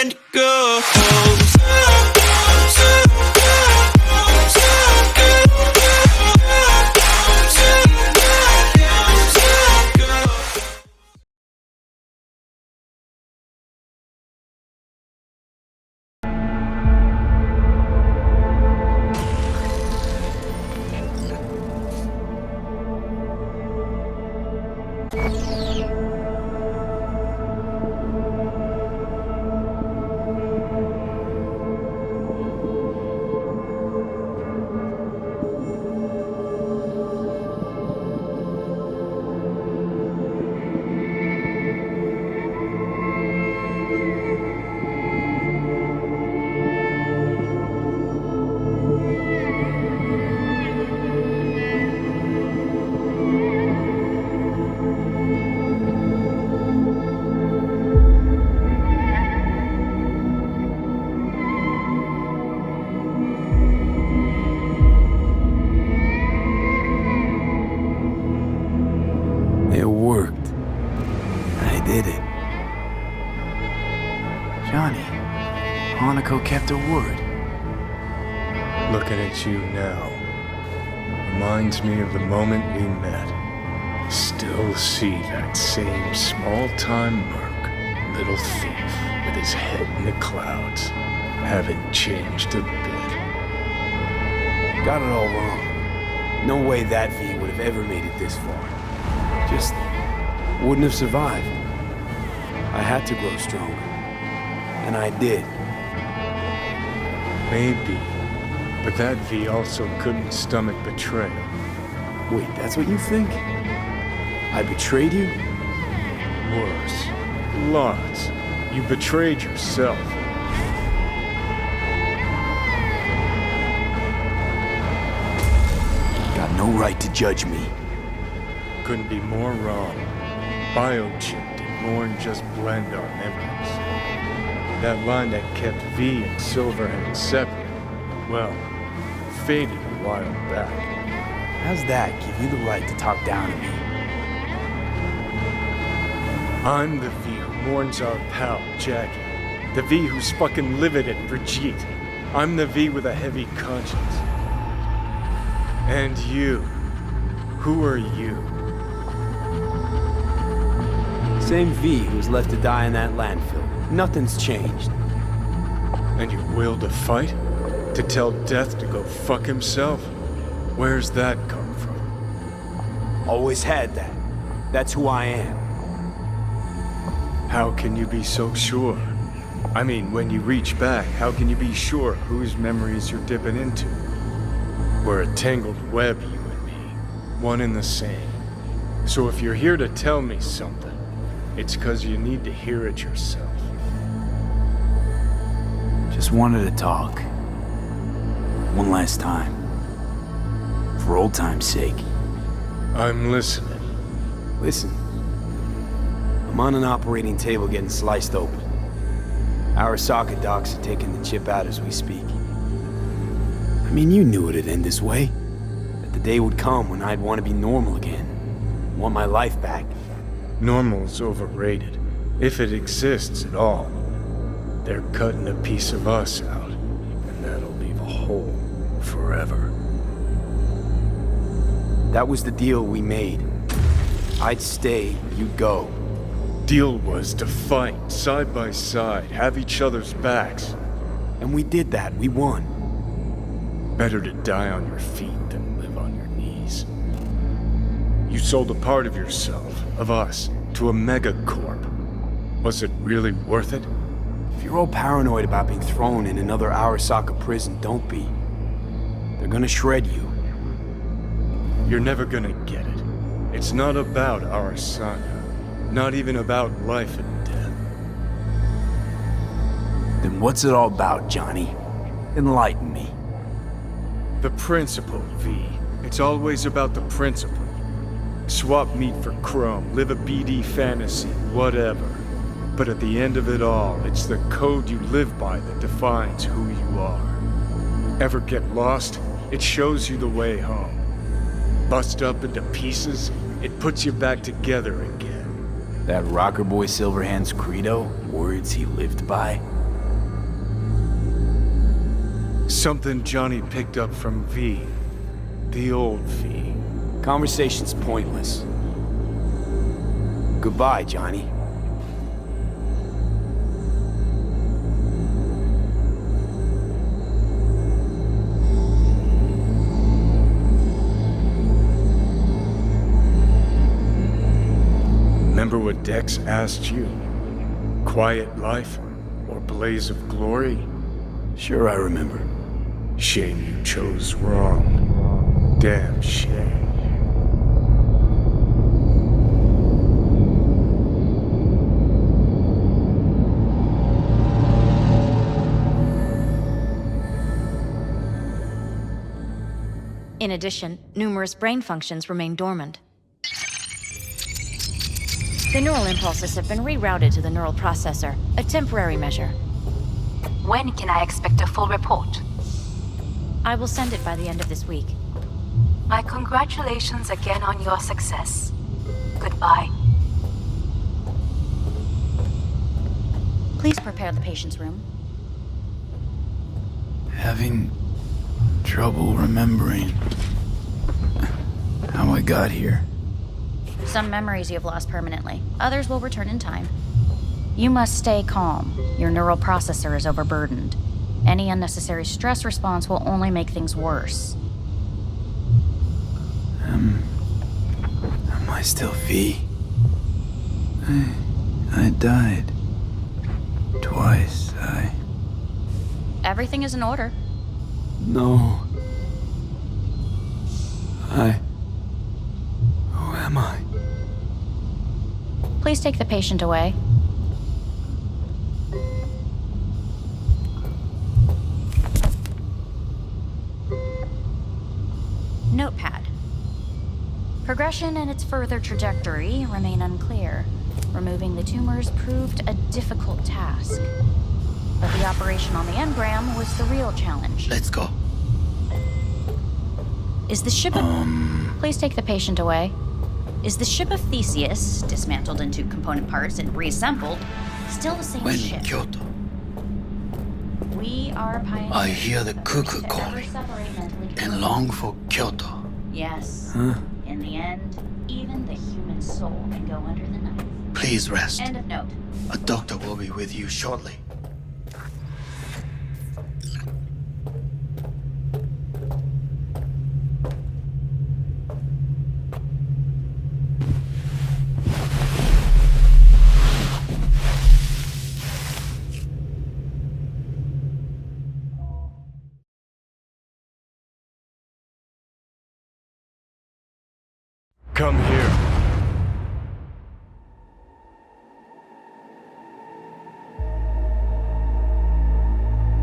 and goes. It worked. I did it. Johnny, Hanako kept her word. Looking at you now reminds me of the moment we met. Still see that same small-time merc, little thief with his head in the clouds. Haven't changed a bit. Got it all wrong. No way that V would have ever made it this far. Just wouldn't have survived. I had to grow stronger. And I did. Maybe. But that V also couldn't stomach betrayal. Wait, that's what you think? I betrayed you? Worse. Lots. You betrayed yourself. Got no right to judge me. Couldn't be more wrong. Biochip did more than just blend our memories. That line that kept V and Silverhand separate, well, faded a while back. How's that give you the right to talk down to me? I'm the V who mourns our pal, Jackie. The V who's fucking livid at Brigitte. I'm the V with a heavy conscience. And you. Who are you? Same V who was left to die in that landfill. Nothing's changed. And your will to fight? To tell death to go fuck himself? Where's that come from? Always had that. That's who I am. How can you be so sure? I mean, when you reach back, how can you be sure whose memories you're dipping into? We're a tangled web, you and me. One and the same. So if you're here to tell me something, it's 'cause you need to hear it yourself. Just wanted to talk. One last time. For old time's sake. I'm listening. Listen. I'm on an operating table getting sliced open. Arasaka docs are taking the chip out as we speak. I mean, you knew it'd end this way. That the day would come when I'd want to be normal again. Want my life back. Normal's overrated. If it exists at all. They're cutting a piece of us out, and that'll leave a hole forever. That was the deal we made. I'd stay, you'd go. Deal was to fight, side by side, have each other's backs. And we did that, we won. Better to die on your feet than live on your knees. You sold a part of yourself, of us, to a megacorp. Was it really worth it? If you're all paranoid about being thrown in another Arasaka prison, don't be. They're gonna shred you. You're never gonna get it. It's not about Arasaka. Not even about life and death. Then what's it all about, Johnny? Enlighten me. The principle, V. It's always about the principle. Swap meat for chrome, live a BD fantasy, whatever. But at the end of it all, it's the code you live by that defines who you are. Ever get lost? It shows you the way home. Bust up into pieces, it puts you back together again. That rocker boy Silverhand's credo, words he lived by? Something Johnny picked up from V. The old V. Conversation's pointless. Goodbye, Johnny. Remember what Dex asked you? Quiet life or blaze of glory? Sure, I remember. Shame you chose wrong. Damn shame. In addition, numerous brain functions remain dormant. The neural impulses have been rerouted to the neural processor, a temporary measure. When can I expect a full report? I will send it by the end of this week. My congratulations again on your success. Goodbye. Please prepare the patient's room. Having trouble remembering how I got here. Some memories you have lost permanently. Others will return in time. You must stay calm. Your neural processor is overburdened. Any unnecessary stress response will only make things worse. Am I still V? I died. Twice, Everything is in order. No. Who am I? Please take the patient away. Notepad. Progression and its further trajectory remain unclear. Removing the tumors proved a difficult task. But the operation on the engram was the real challenge. Let's go. Is the ship of... Please take the patient away. Is the ship of Theseus, dismantled into component parts and reassembled, still the same When ship? in Kyoto, We are pioneers. I hear the cuckoo to calling ever separate mentally and from- long for Kyoto. Yes. Huh? In the end, even the human soul can go under the knife. Please rest. End of note. A doctor will be with you shortly. Come here.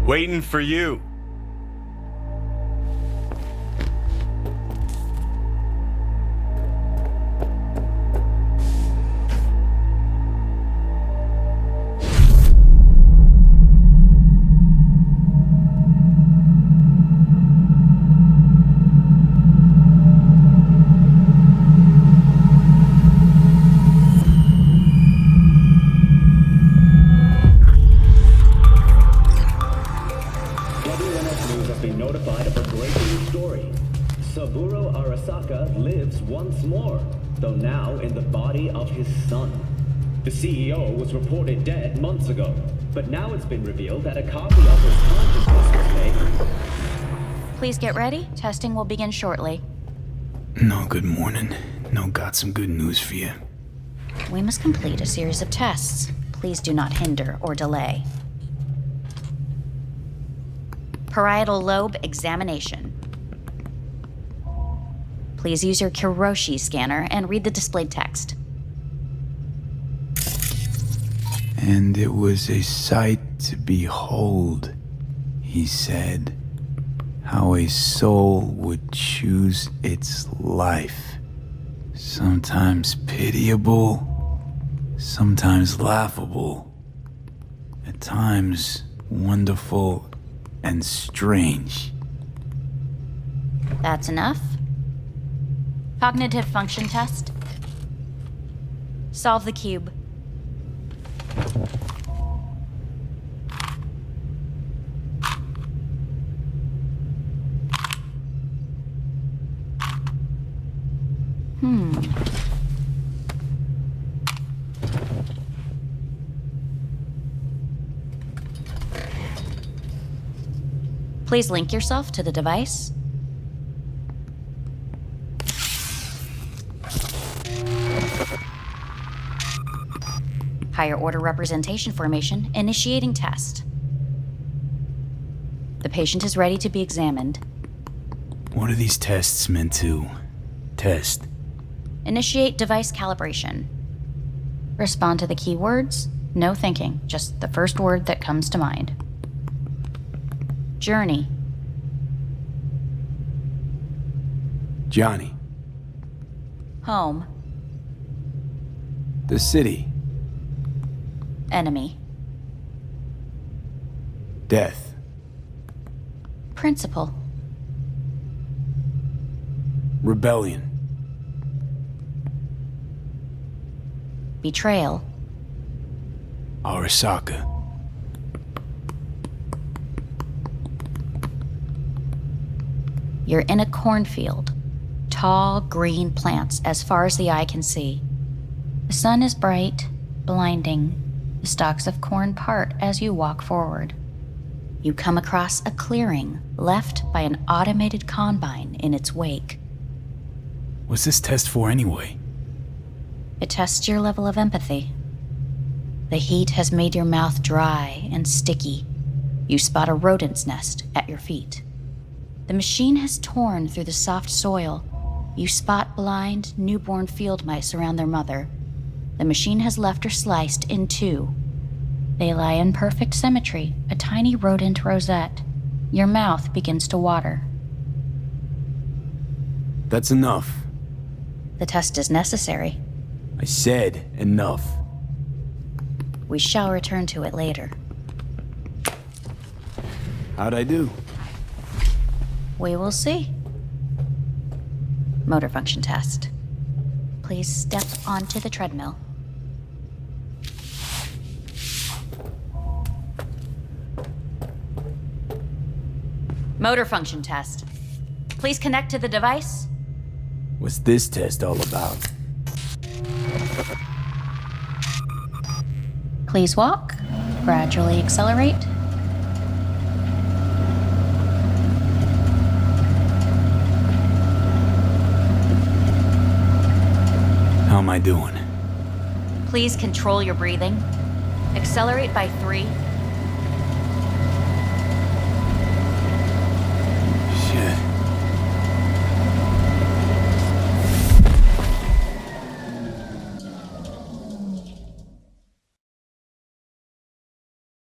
Waiting for you. WNS News has been notified of a breaking news story. Saburo Arasaka lives once more, though now in the body of his son. The CEO was reported dead months ago, but now it's been revealed that a copy of his consciousness was made. Please get ready. Testing will begin shortly. No, good morning. No, got some good news for you. We must complete a series of tests. Please do not hinder or delay. Parietal lobe examination. Please use your Kiroshi scanner and read the displayed text. And it was a sight to behold, he said, how a soul would choose its life. Sometimes pitiable, sometimes laughable, at times wonderful and strange. That's enough. Cognitive function test. Solve the cube. Please link yourself to the device. Higher order representation formation, initiating test. The patient is ready to be examined. What are these tests meant to test? Initiate device calibration. Respond to the keywords. No thinking, just the first word that comes to mind. Journey. Johnny. Home. The city. Enemy. Death. Principal. Rebellion. Betrayal. Arasaka. You're in a cornfield. Tall, green plants as far as the eye can see. The sun is bright, blinding. The stalks of corn part as you walk forward. You come across a clearing left by an automated combine in its wake. What's this test for anyway? It tests your level of empathy. The heat has made your mouth dry and sticky. You spot a rodent's nest at your feet. The machine has torn through the soft soil. You spot blind, newborn field mice around their mother. The machine has left her sliced in two. They lie in perfect symmetry, a tiny rodent rosette. Your mouth begins to water. That's enough. The test is necessary. I said enough. We shall return to it later. How'd I do? We will see. Motor function test. Please step onto the treadmill. Motor function test. Please connect to the device. What's this test all about? Please walk. Gradually accelerate. How am I doing? Please control your breathing. Accelerate by 3. Shit.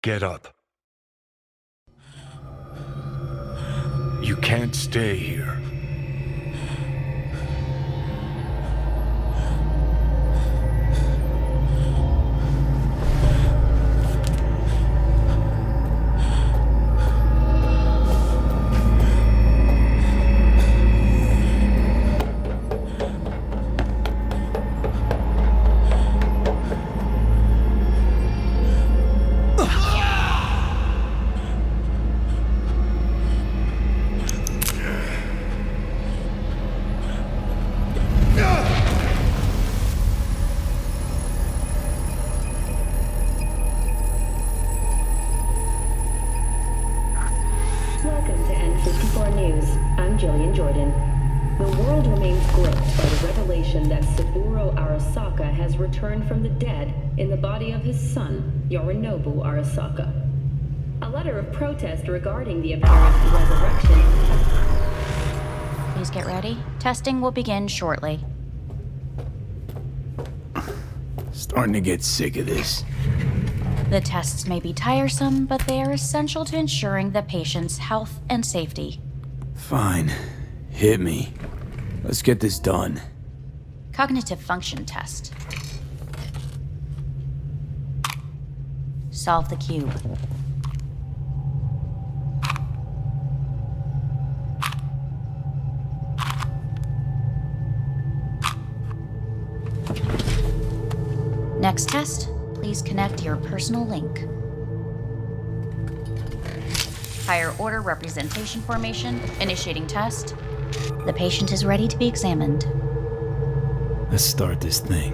Get up. You can't stay here. Returned from the dead in the body of his son, Yorinobu Arasaka. A letter of protest regarding the apparent resurrection. Please get ready. Testing will begin shortly. Starting to get sick of this. The tests may be tiresome, but they are essential to ensuring the patient's health and safety. Fine. Hit me. Let's get this done. Cognitive function test. Solve the cube. Next test, please connect your personal link. Higher order representation formation, initiating test. The patient is ready to be examined. Let's start this thing.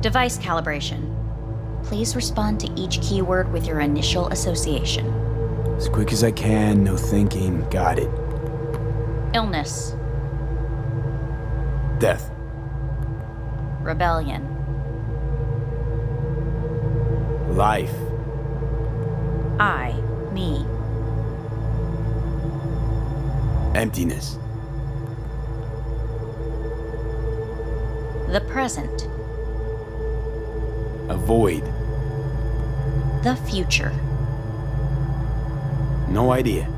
Device calibration. Please respond to each keyword with your initial association. As quick as I can, no thinking. Got it. Illness. Death. Rebellion. Life. I. Me. Emptiness. The present. A void. The future. No idea.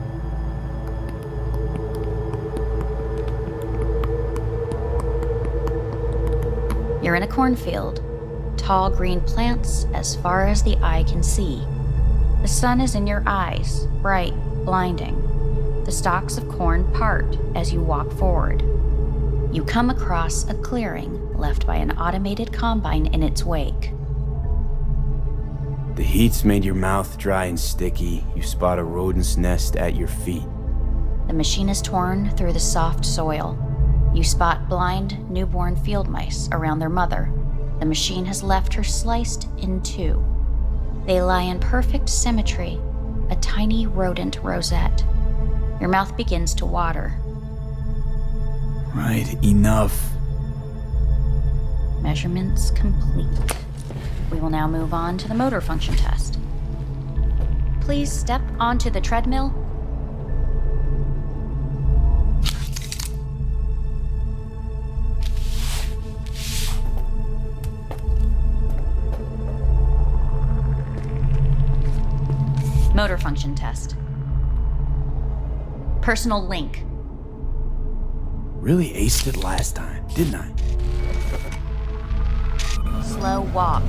You're in a cornfield. Tall green plants as far as the eye can see. The sun is in your eyes, bright, blinding. The stalks of corn part as you walk forward. You come across a clearing left by an automated combine in its wake. The heat's made your mouth dry and sticky. You spot a rodent's nest at your feet. The machine is torn through the soft soil. You spot blind, newborn field mice around their mother. The machine has left her sliced in two. They lie in perfect symmetry, a tiny rodent rosette. Your mouth begins to water. Right, enough. Measurements complete. We will now move on to the motor function test. Please step onto the treadmill. Motor function test. Personal link. Really aced it last time, didn't I? Slow walk.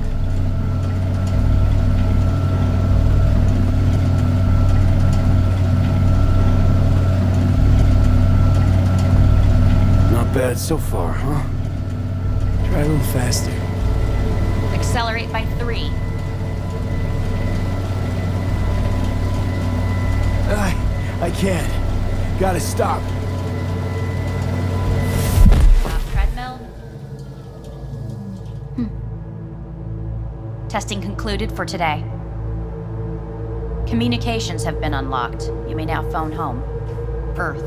Not bad so far, huh? Try a little faster. Accelerate by 3. I can't. Gotta stop. Stop treadmill. Testing concluded for today. Communications have been unlocked. You may now phone home. Earth.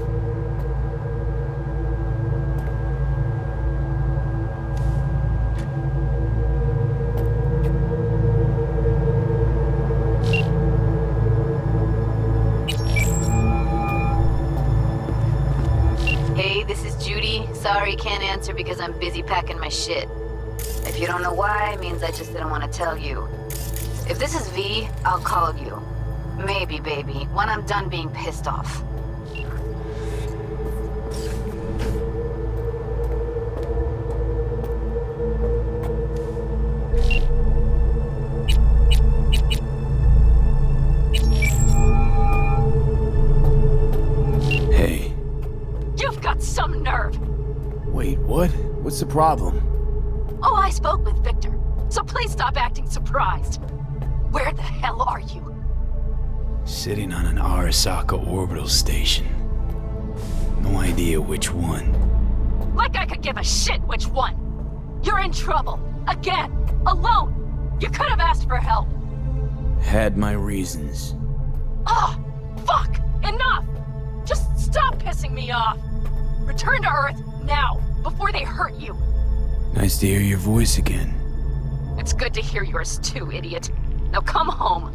Hey, this is Judy. Sorry, can't answer because I'm busy packing my shit. If you don't know why, it means I just didn't want to tell you. If this is V, I'll call you. Maybe, baby, when I'm done being pissed off. Hey. You've got some nerve! Wait, what? What's the problem? Oh, I spoke with Victor, so please stop acting surprised. Where the hell are you? Sitting on an Arasaka orbital station. No idea which one. Like I could give a shit which one. You're in trouble. Again. Alone. You could have asked for help. Had my reasons. Ah, fuck! Enough! Just stop pissing me off! Return to Earth, now, before they hurt you. Nice to hear your voice again. It's good to hear yours too, idiot. Now come home.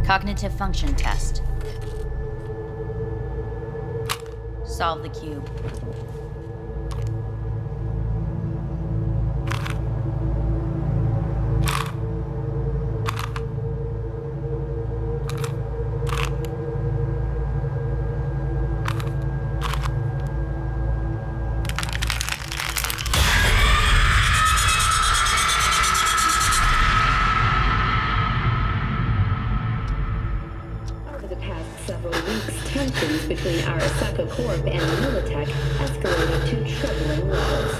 Cognitive function test. Solve the cube. tensions between Arasaka Corp and Militech escalated to troubling levels.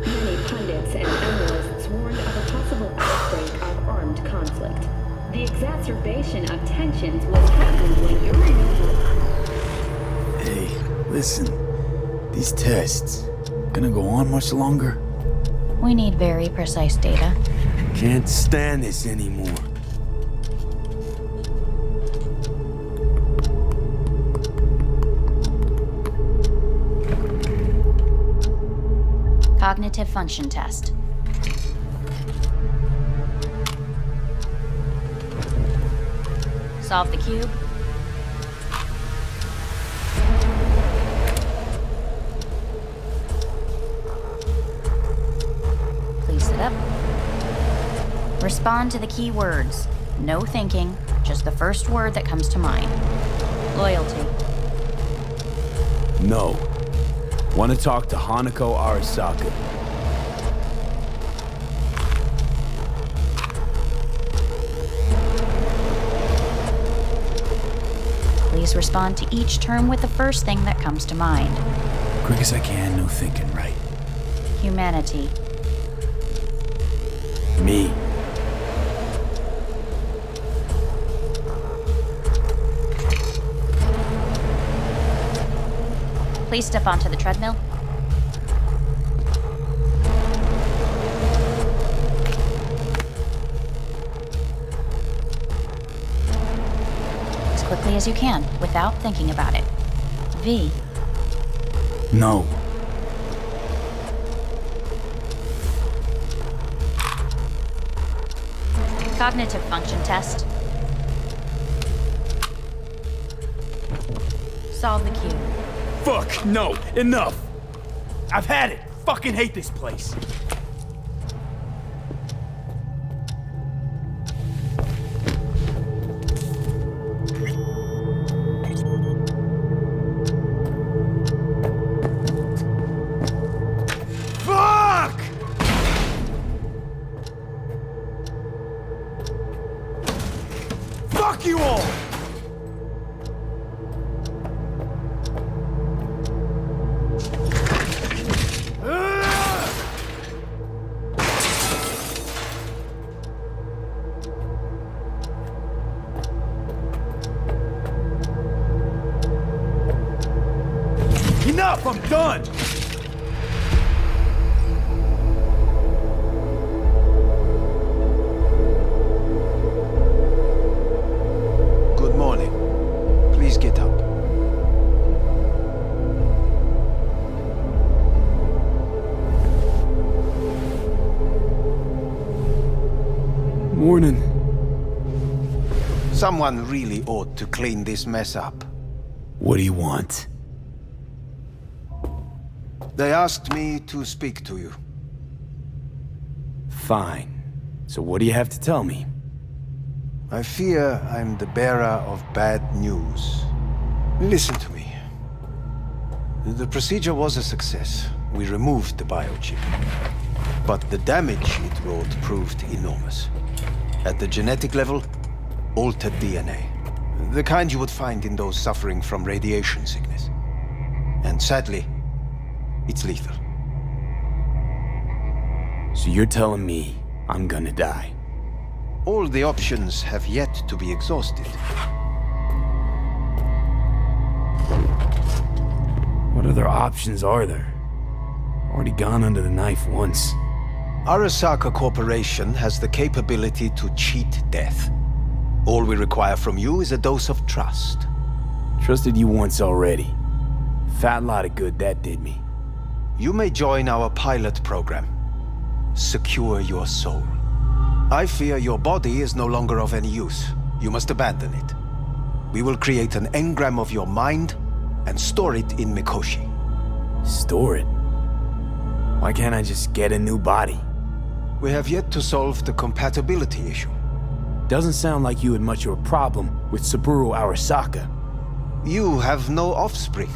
Many pundits and analysts warned of a possible outbreak of armed conflict. The exacerbation of tensions was heightened when Yorinobu... Hey, listen. These tests, gonna go on much longer? We need very precise data. Can't stand this anymore. Cognitive function test. Solve the cube. Please sit up. Respond to the key words. No thinking, just the first word that comes to mind. Loyalty. No. Want to talk to Hanako Arasaka. Please respond to each term with the first thing that comes to mind. Quick as I can, no thinking, right? Humanity. Me. Please step onto the treadmill. As quickly as you can, without thinking about it. V. No. Cognitive function test. Solve the cube. Fuck, no, enough! I've had it! Fucking hate this place! Fuck! Fuck you all! Enough! I'm done! Good morning. Please get up. Morning. Someone really ought to clean this mess up. What do you want? They asked me to speak to you. Fine. So what do you have to tell me? I fear I'm the bearer of bad news. Listen to me. The procedure was a success. We removed the biochip. But the damage it wrought proved enormous. At the genetic level, altered DNA. The kind you would find in those suffering from radiation sickness. And sadly, it's lethal. So you're telling me I'm gonna die? All the options have yet to be exhausted. What other options are there? Already gone under the knife once. Arasaka Corporation has the capability to cheat death. All we require from you is a dose of trust. Trusted you once already. Fat lot of good that did me. You may join our pilot program. Secure your soul. I fear your body is no longer of any use. You must abandon it. We will create an engram of your mind and store it in Mikoshi. Store it? Why can't I just get a new body? We have yet to solve the compatibility issue. Doesn't sound like you had much of a problem with Saburo Arasaka. You have no offspring.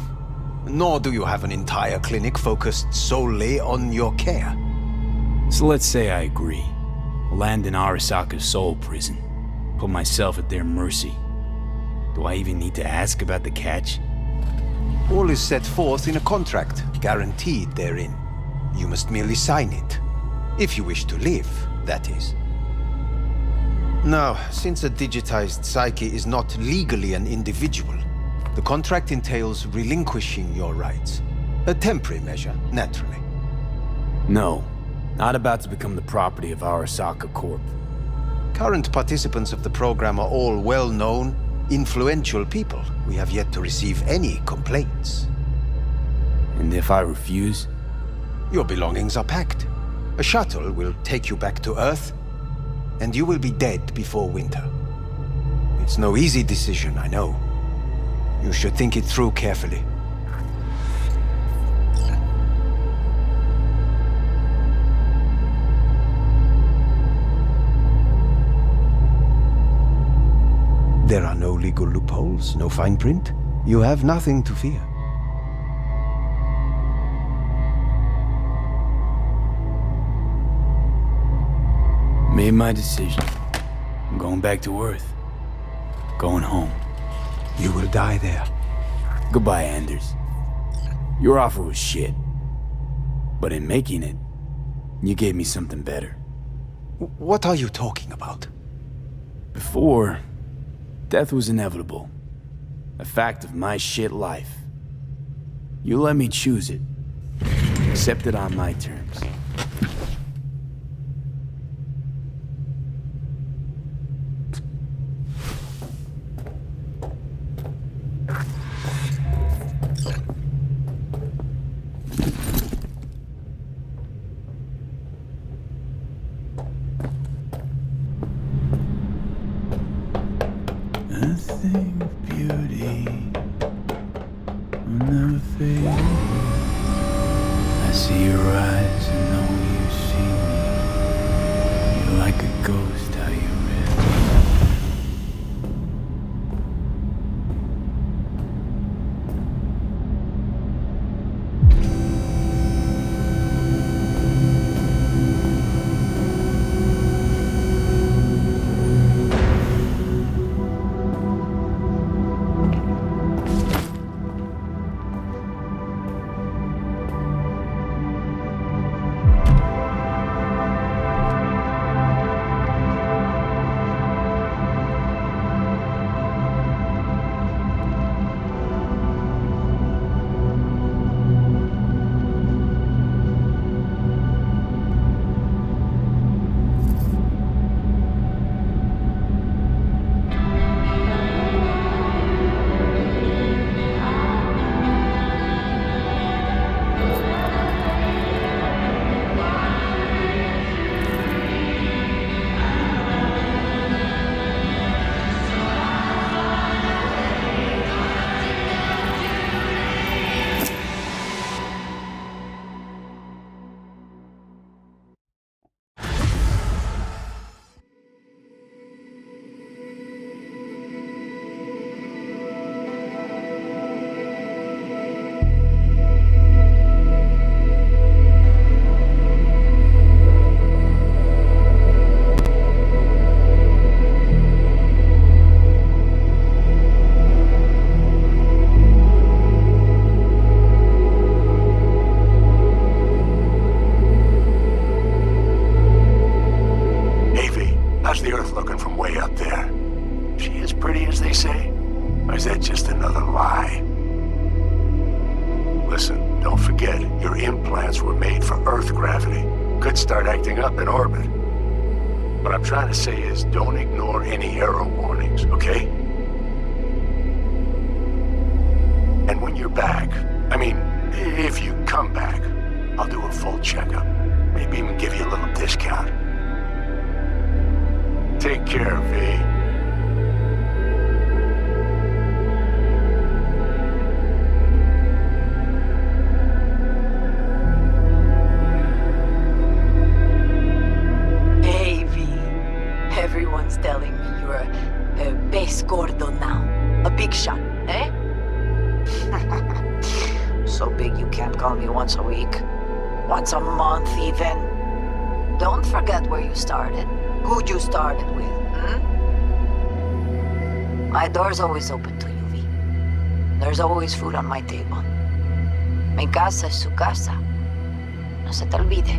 Nor do you have an entire clinic focused solely on your care. So let's say I agree. Land in Arasaka's soul prison. Put myself at their mercy. Do I even need to ask about the catch? All is set forth in a contract, guaranteed therein. You must merely sign it. If you wish to live, that is. Now, since a digitized psyche is not legally an individual, the contract entails relinquishing your rights. A temporary measure, naturally. No. Not about to become the property of Arasaka Corp. Current participants of the program are all well-known, influential people. We have yet to receive any complaints. And if I refuse? Your belongings are packed. A shuttle will take you back to Earth, and you will be dead before winter. It's no easy decision, I know. You should think it through carefully. There are no legal loopholes, no fine print. You have nothing to fear. Made my decision. I'm going back to Earth. Going home. You will die there. Goodbye, Anders. Your offer was shit. But in making it, you gave me something better. What are you talking about? Before, death was inevitable. A fact of my shit life. You let me choose it. Accept it on my terms. Nothing of beauty will never fade. I see your eyes and know you see me. You're like a ghost, how you start acting up in orbit. What I'm trying to say is don't ignore any error warnings, okay? And when you're back, I mean, if you come back, I'll do a full checkup. Maybe even give you a little discount. Take care, V. Everyone's telling me you're a base gordo now. A big shot, eh? So big you can't call me once a week. Once a month, even. Don't forget where you started. Who'd you started with, hmm? My door's always open to you, V. There's always food on my table. Mi casa es su casa. No se te olvide.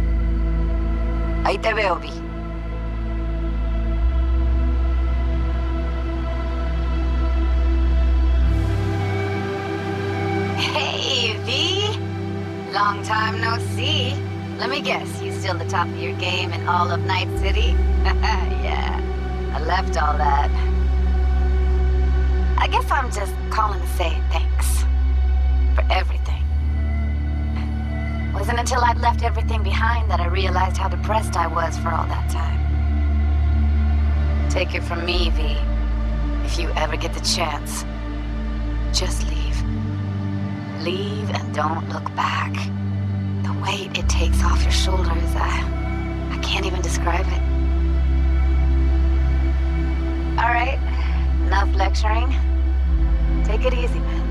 Ahí te veo, V. Hey, V! Long time no see. Let me guess, you still the top of your game in all of Night City? Yeah, I left all that. I guess I'm just calling to say thanks. For everything. Wasn't until I'd left everything behind that I realized how depressed I was for all that time. Take it from me, V. If you ever get the chance, just leave. Leave and don't look back. The weight it takes off your shoulders, I can't even describe it. All right, enough lecturing. Take it easy, man.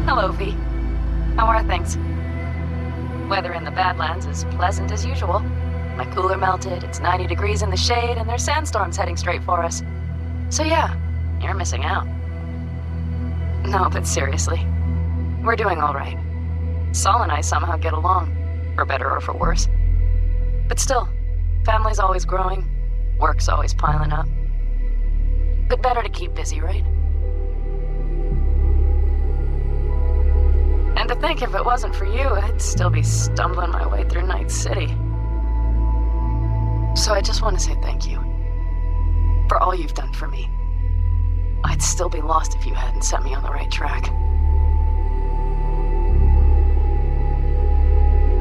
Hello, V. How are things? Weather in the Badlands is pleasant as usual. My cooler melted, it's 90 degrees in the shade, and there's sandstorms heading straight for us. So yeah, you're missing out. No, but seriously, we're doing all right. Saul and I somehow get along, for better or for worse. But still, family's always growing, work's always piling up. But better to keep busy, right? And to think if it wasn't for you, I'd still be stumbling my way through Night City. So I just want to say thank you. For all you've done for me. I'd still be lost if you hadn't set me on the right track.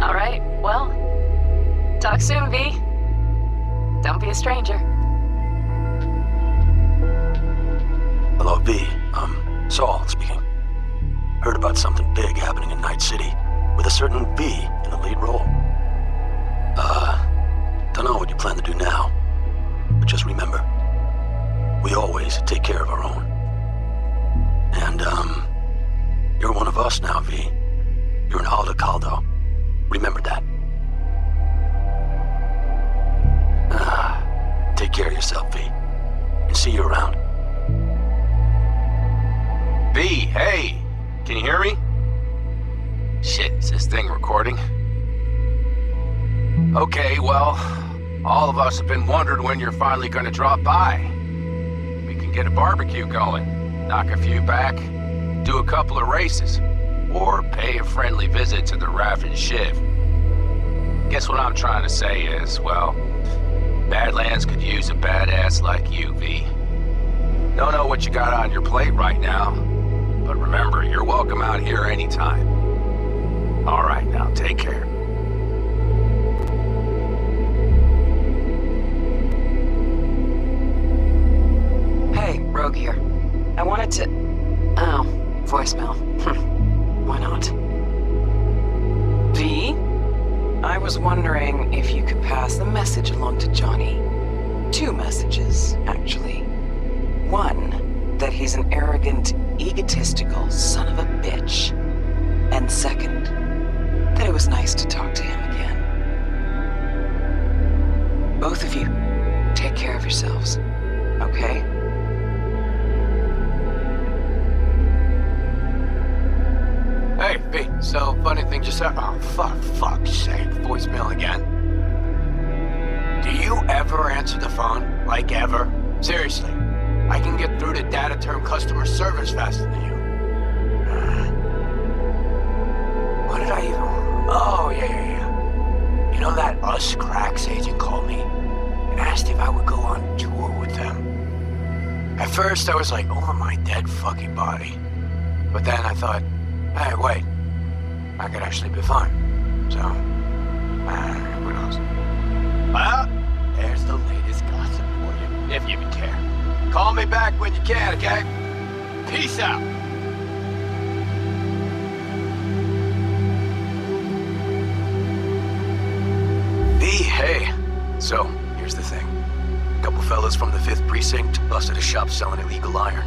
All right, well, talk soon, V. Don't be a stranger. Hello, V. Saul speaking. Heard about something big happening in Night City, with a certain V in the lead role. Don't know what you plan to do now, but just remember, we always take care of our own. And, you're one of us now, V. You're an Alda Caldo. Remember that. Take care of yourself, V. And see you around. V, hey! Can you hear me? Shit, is this thing recording? Okay, well, all of us have been wondering when you're finally gonna drop by. We can get a barbecue going, knock a few back, do a couple of races, or pay a friendly visit to the Raff and Shiv. Guess what I'm trying to say is, well, Badlands could use a badass like you, V. Don't know what you got on your plate right now, but remember, you're welcome out here anytime. All right, now, take care. Hey, Rogue here. I wanted to... Oh, voicemail. Why not? V? I was wondering if you could pass the message along to Johnny. 2 messages, actually. 1, that he's an arrogant, egotistical son of a bitch. And 2nd, that it was nice to talk to him again. Both of you, take care of yourselves, okay? Hey, V, so funny thing just happened. Oh, fuck's sake, voicemail again. Do you ever answer the phone? Like ever? Seriously, I can get through to data term customer service faster than you. What did I even... Oh, yeah. You know that Us Cracks agent called me and asked if I would go on tour with them? At first, I was like, over my dead fucking body. But then I thought, hey, wait, I could actually be fine. So, who knows? Well, there's the latest gossip for you, if you even care. Call me back when you can, okay? Peace out. V, hey. So, here's the thing. A couple fellas from the 5th Precinct busted a shop selling illegal iron.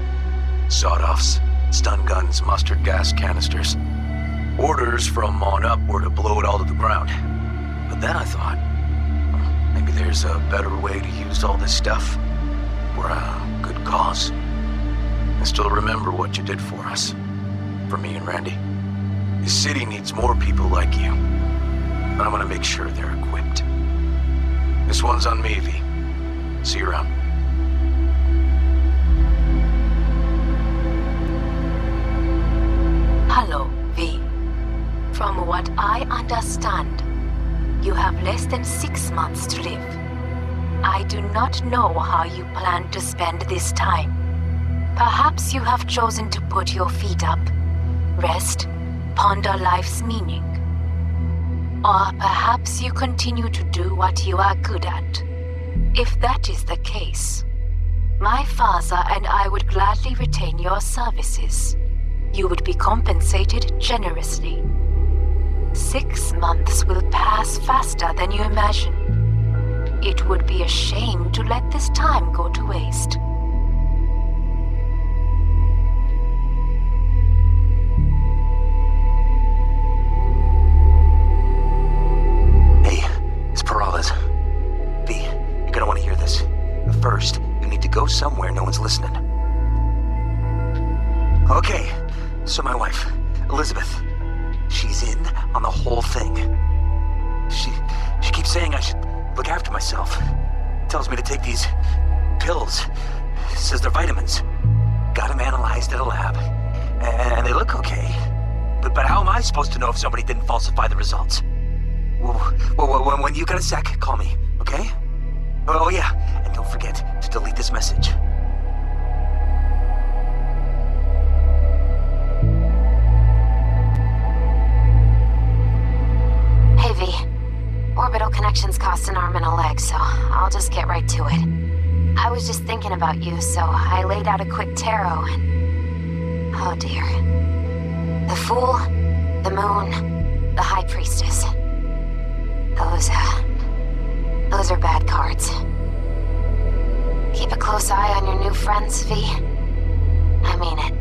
Sawed-offs, stun guns, mustard gas canisters. Orders from on up were to blow it all to the ground. But then I thought, Maybe there's a better way to use all this stuff for a good cause. I still remember what you did for us. For me and Randy. This city needs more people like you. And I'm gonna make sure they're equipped. This one's on me, V. See you around. Hello, V. From what I understand, you have less than 6 months to live. I do not know how you plan to spend this time. Perhaps you have chosen to put your feet up, rest, ponder life's meaning. Or perhaps you continue to do what you are good at. If that is the case, my father and I would gladly retain your services. You would be compensated generously. 6 months will pass faster than you imagine. It would be a shame to let this time go to waste. Hey, it's Peralez. V, you're gonna want to hear this. But first, you need to go somewhere no one's listening. Okay, so my wife, Elizabeth, she's in on the whole thing. She keeps saying I should look after myself. Tells me to take these pills. Says they're vitamins. Got them analyzed at a lab. And they look okay. But how am I supposed to know if somebody didn't falsify the results? Well, when you got a sec, call me, okay? Oh yeah, and don't forget to delete this message. Hey, V. Orbital connections cost an arm and a leg, so I'll just get right to it. I was just thinking about you, so I laid out a quick tarot and... oh dear. The Fool, the Moon, the High Priestess. Those are bad cards. Keep a close eye on your new friends, V. I mean it.